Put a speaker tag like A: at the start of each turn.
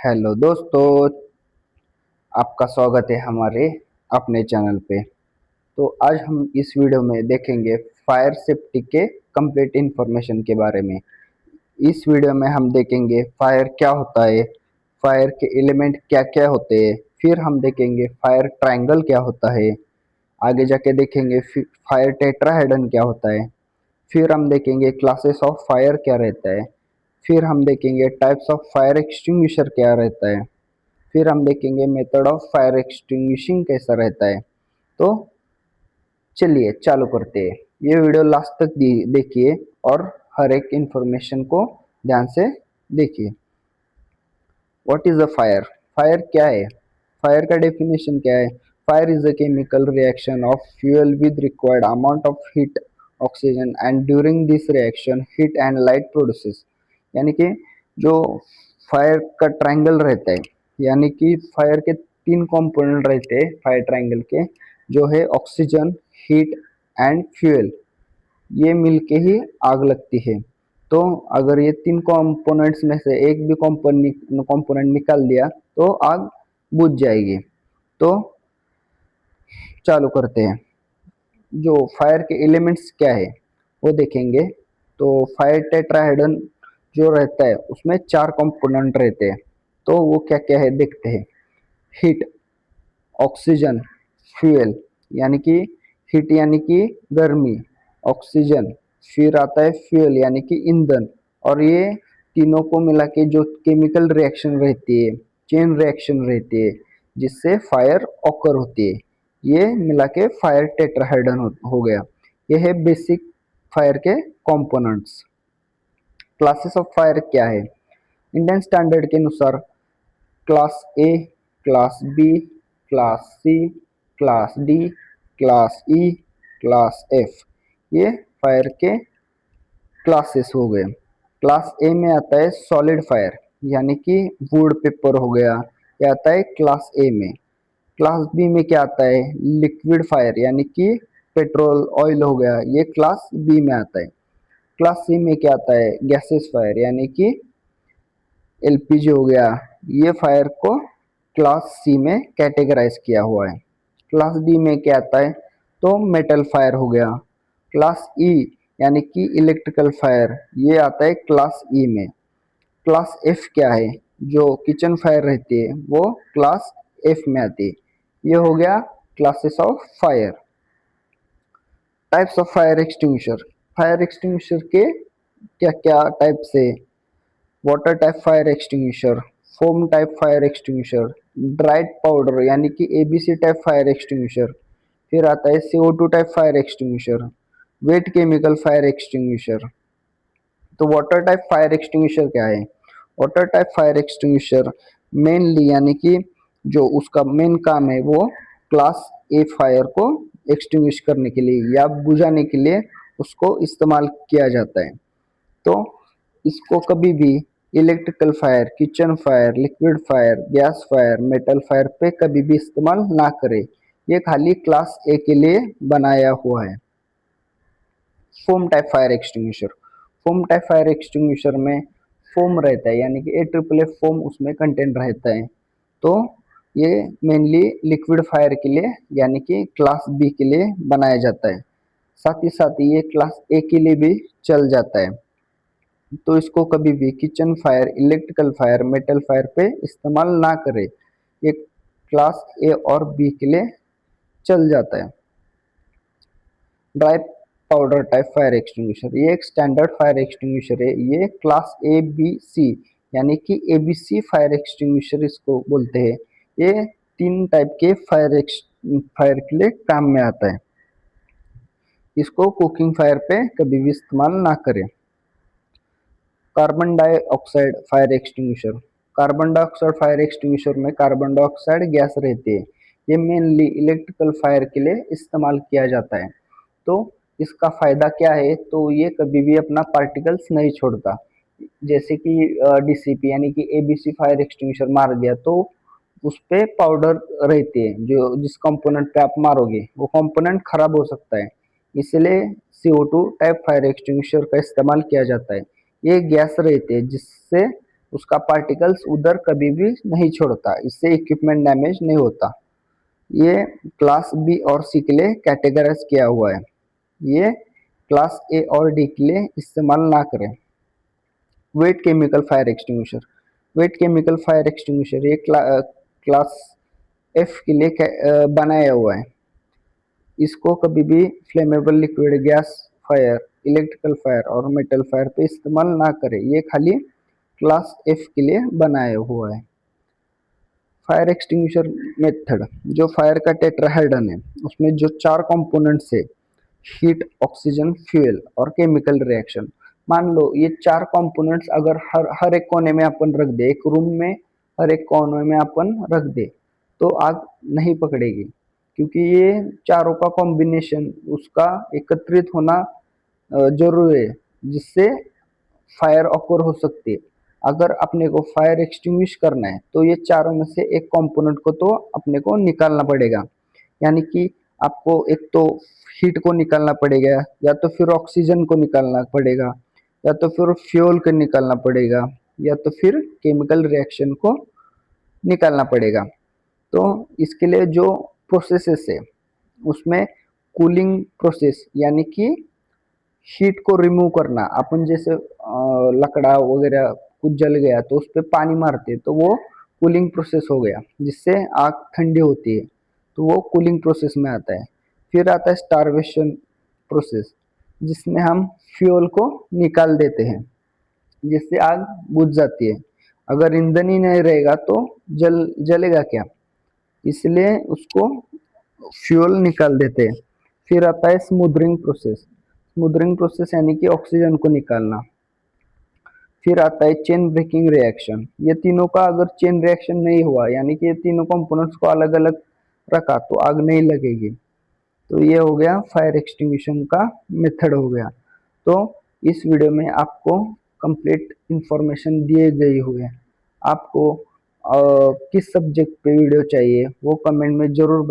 A: Hello दोस्तों, आपका स्वागत है हमारे अपने चैनल पे। तो आज हम इस वीडियो में देखेंगे फायर सेफ्टी के कंप्लीट इंफॉर्मेशन के बारे में। इस वीडियो में हम देखेंगे फायर क्या होता है, फायर के एलिमेंट क्या क्या होते हैं, फिर हम देखेंगे फायर ट्रायंगल क्या होता है, आगे जाके देखेंगे फायर टेट्राहेड्रन क्या होता है, फिर हम देखेंगे क्लासेस ऑफ फायर क्या रहता है, फिर हम देखेंगे टाइप्स ऑफ फायर एक्सटिंग्विशर क्या रहता है, फिर हम देखेंगे मेथड ऑफ फायर एक्सटिंग्विशिंग कैसा रहता है। तो चलिए चालू करते हैं। ये वीडियो लास्ट तक देखिए और हर एक इंफॉर्मेशन को ध्यान से देखिए। What is a fire? Fire क्या है? फायर का डेफिनेशन क्या है? Fire is a chemical reaction of fuel with required amount of heat oxygen and during this reaction heat and light produces. यानी कि जो फायर का ट्रायंगल रहता है, यानी कि फायर के तीन कंपोनेंट रहते हैं फायर ट्रायंगल के, जो है ऑक्सीजन, हीट एंड फ्यूल। ये मिलके ही आग लगती है। तो अगर ये तीन कंपोनेंट्स में से एक भी कंपोनेंट निकाल दिया तो आग बुझ जाएगी। तो चालू करते हैं। जो फायर के एलिमेंट्स क्या है वो देखेंगे। तो फायर टेट्राहेड्रन जो रहता है उसमें चार कंपोनेंट रहते हैं। तो वो क्या क्या है देखते हैं। हीट, ऑक्सीजन, फ्यूल यानी कि हीट यानी कि गर्मी, ऑक्सीजन, फिर आता है फ्यूल यानी कि ईंधन। और ये तीनों को मिला के जो केमिकल रिएक्शन रहती है, चेन रिएक्शन रहती है, जिससे फायर ऑकर होती है, ये मिला के फायर टेट्राहेड्रन हो गया। ये है बेसिक फायर के कंपोनेंट्स। क्लासेस ऑफ फायर क्या है? इंडियन स्टैंडर्ड के अनुसार class A, class B, class C, class D, class E, class F, ये फायर के क्लासेस हो गए। क्लास ए में आता है सॉलिड फायर यानी कि वुड पेपर हो गया, ये आता है क्लास ए में। क्लास बी में क्या आता है? लिक्विड फायर यानी कि पेट्रोल ऑयल हो गया, ये क्लास बी में आता है। क्लास सी में क्या आता है? गैसेस फायर यानी कि एलपीजी हो गया। ये फायर को क्लास सी में कैटेगराइज किया हुआ है। क्लास डी में क्या आता है? तो मेटल फायर हो गया। क्लास ई यानी कि इलेक्ट्रिकल फायर, ये आता है क्लास ई में। क्लास एफ क्या है? जो किचन फायर रहती है वो क्लास एफ में आती है। ये हो गया classes of fire. Types of fire extinguisher. Fire extinguisher के क्या क्या टाइप्स है? Water type fire extinguisher, foam type fire extinguisher, dried powder यानी कि एबीसी टाइप फायर एक्सटिंग्विशर, फिर आता है CO2 type fire extinguisher, wait chemical fire extinguisher. तो वाटर टाइप फायर एक्सटिंग्विशर क्या है? Water type fire extinguisher mainly यानी कि जो उसका मेन काम है वो क्लास ए फायर को एक्सटिंग्विश करने के लिए या बुझाने के लिए उसको इस्तेमाल किया जाता है। तो इसको कभी भी electrical fire, kitchen fire, liquid fire, gas fire, metal fire पे कभी भी इस्तेमाल ना करें। ये खाली क्लास ए के लिए बनाया हुआ है। Foam type fire extinguisher. Foam type fire extinguisher में फोम रहता है यानी कि AAA फोम उसमें कंटेंट रहता है। तो ये मेनली लिक्विड फायर के लिए यानी कि क्लास बी के लिए बनाया जाता है। साथ ही ये क्लास ए के लिए भी चल जाता है। तो इसको कभी भी kitchen fire, electrical fire, metal fire पे इस्तेमाल ना करें। ये क्लास ए और बी के लिए चल जाता है। Dry powder type fire extinguisher, ये एक स्टैंडर्ड फायर एक्सटिंग्विशर है। ये क्लास ABC यानी कि ABC फायर एक्सटिंग्विशर इसको बोलते हैं। ये तीन टाइप के फायर के लिए काम में आता है। इसको कुकिंग फायर पे कभी भी इस्तेमाल ना करें। Carbon dioxide fire extinguisher. Carbon dioxide fire extinguisher में कार्बन डाइऑक्साइड गैस रहती है। ये मेनली इलेक्ट्रिकल फायर के लिए इस्तेमाल किया जाता है। तो इसका फायदा क्या है? तो ये कभी भी अपना पार्टिकल्स नहीं छोड़ता। जैसे कि DCP यानी कि ABC फायर एक्सटिंग्विशर मार दिया तो उस पे पाउडर रहती है, जो जिस कंपोनेंट पे आप मारोगे वो कंपोनेंट खराब हो सकता है। इसलिए CO2 टाइप फायर एक्सटिंग्विशर का इस्तेमाल किया जाता है। ये गैस रहती है जिससे उसका पार्टिकल्स उधर कभी भी नहीं छोड़ता, इससे इक्विपमेंट डैमेज नहीं होता। ये क्लास बी और सी के लिए कैटेगराइज किया हुआ है। ये क्लास ए और डी के लिए इस्तेमाल ना करें। Wait chemical fire extinguisher, wait chemical fire extinguisher ये क्लास एफ के लिए बनाया हुआ है। इसको कभी भी flammable liquid gas fire, electrical fire और मेटल फायर पे इस्तेमाल ना करें। ये खाली क्लास एफ के लिए बनाया हुआ है। फायर एक्सटिंग्विशर मेथड, जो फायर का टेट्राहेड्रन है उसमें जो 4 कंपोनेंट्स है, हीट, ऑक्सीजन, फ्यूल और केमिकल रिएक्शन। मान लो ये 4 कंपोनेंट्स अगर हर एक कोने में अपन रख दे, एक रूम में हर एक कोने में अपन रख दे, तो आग नहीं पकड़ेगी, क्योंकि ये चारों का कॉम्बिनेशन उसका एकत्रित होना जरूरी है, जिससे फायर ऑकर हो सकती है। अगर अपने को फायर एक्सटिंग्विश करना है तो ये चारों में से एक कंपोनेंट को तो अपने को निकालना पड़ेगा। यानी कि आपको एक तो हीट को निकालना पड़ेगा, या तो फिर ऑक्सीजन को निकालना पड़ेगा, या तो फिर फ्यूल को निकालना पड़ेगा, या तो फिर केमिकल रिएक्शन को निकालना पड़ेगा। तो इसके लिए जो प्रोसेसेस है उसमें कूलिंग प्रोसेस, यानी कि हीट को रिमूव करना, अपन जैसे लकड़ा वगैरह कुछ जल गया तो उस पर पानी मारते तो वो कूलिंग प्रोसेस हो गया, जिससे आग ठंडी होती है, तो वो कूलिंग प्रोसेस में आता है। फिर आता है स्टारवेशन प्रोसेस, जिसमें हम फ्यूल को निकाल देते हैं, जिससे आग बुझ जाती है। अगर ईंधन ही नहीं रहेगा तो जलेगा क्या, इसलिए उसको फ्यूल निकाल देते हैं। फिर आता है स्मूदरिंग प्रोसेस, स्मूदरिंग प्रोसेस यानी कि ऑक्सीजन को निकालना। फिर आता है चेन ब्रेकिंग रिएक्शन, ये तीनों का अगर चेन रिएक्शन नहीं हुआ, यानी कि ये तीनों कंपोनेंट्स को अलग अलग रखा, तो आग नहीं लगेगी। तो ये हो गया फायर एक्सटिंग्विशन का मेथड हो गया। तो इस वीडियो में आपको कंप्लीट इंफॉर्मेशन दिए गई हुए हैं। आपको किस सब्जेक्ट पे वीडियो चाहिए वो कमेंट में जरूर